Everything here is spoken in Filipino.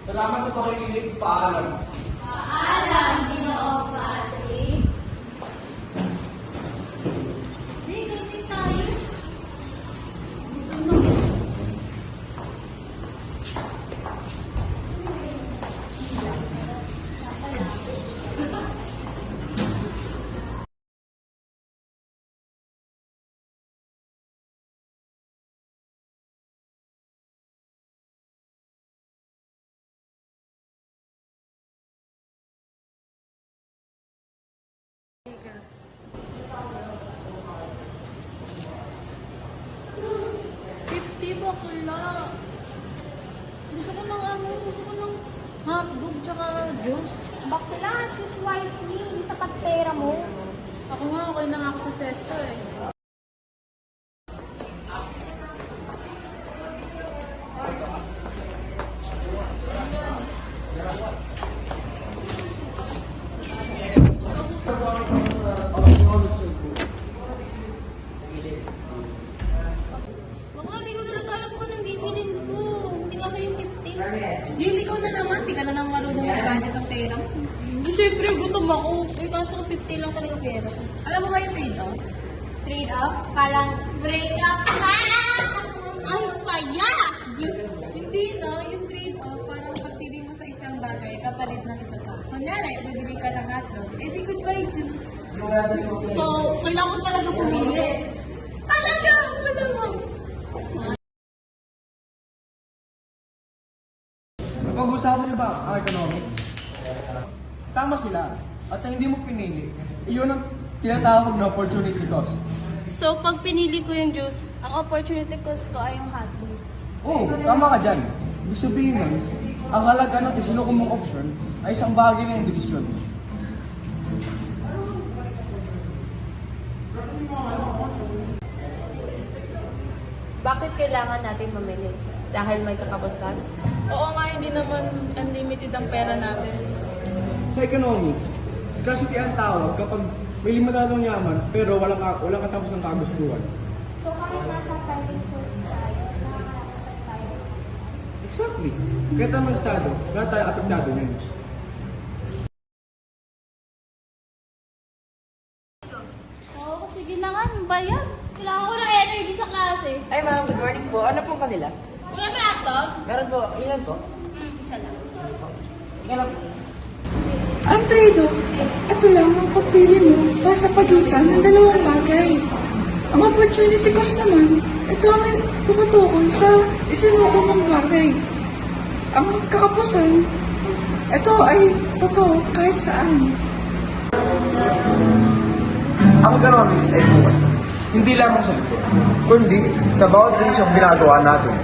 Salamat sa pakikinig. Paalam. Paalam, Ginoong Patrick. Hindi, ganun tayo. Bakla. Gusto ko ng hotdog tsaka juice. Bakla, choose wisely. Hindi sapat pera mo. Ako nga, okay na nga ako sa sesto eh. Jim, ikaw na naman. Di ka na nang marunong mag-budget ng pera mo. Siyempre, gutom ako. Eh, kaso 50 lang talaga pera. Alam mo ba yung trade-off? Trade up, parang break up. Ay, saya! Hindi, no? Yung trade-off, parang pagpili mo sa isang bagay, kapalit ng isa pa. Kunyari, bibili ka ng hotdog, eh di goodbye juice. So, kailangan ko talaga pumili. Talaga! Wala mo! Pag-usapan niyo ba ang economics? Tama sila. At ang hindi mo pinili, iyon ang tinatawag na opportunity cost. So, pag pinili ko yung juice, ang opportunity cost ko ay yung hotdog. Oo, tama ka dyan. Ibig sabihin nun, ang halaga ng isinuko mong option ay isang bahagi na yung desisyon. Bakit kailangan natin mamili? Dahil may kakapusan? Oo nga, hindi naman unlimited ang pera natin. Sa economics, scarcity ang tawag kapag may limitadong yaman pero walang katapos ng kagustuhan. So, kahit nasa private school tayo, nakaka-expect tayo. Exactly. Kaya tama estado, lahat tayo apektado niyan. Oo, sige na nga, bayan. Kailangan ko ng energy sa klase. Ay ma'am, good morning po. Ano pong kanila? Wala ba hotdog? Meron po, ilan po? Isa lang. Ika lang. Ang trade-off, ito lang ang pagpili mo sa pagitan ng dalawang bagay. Ang opportunity cost naman, ito ang tumutukoy sa isinuko mong bagay. Ang kakapusan, ito ay totoo kahit saan. Ang economics ay buhay. Hindi lamang sa likod, kundi sa bawat desisyong ginagawa natin.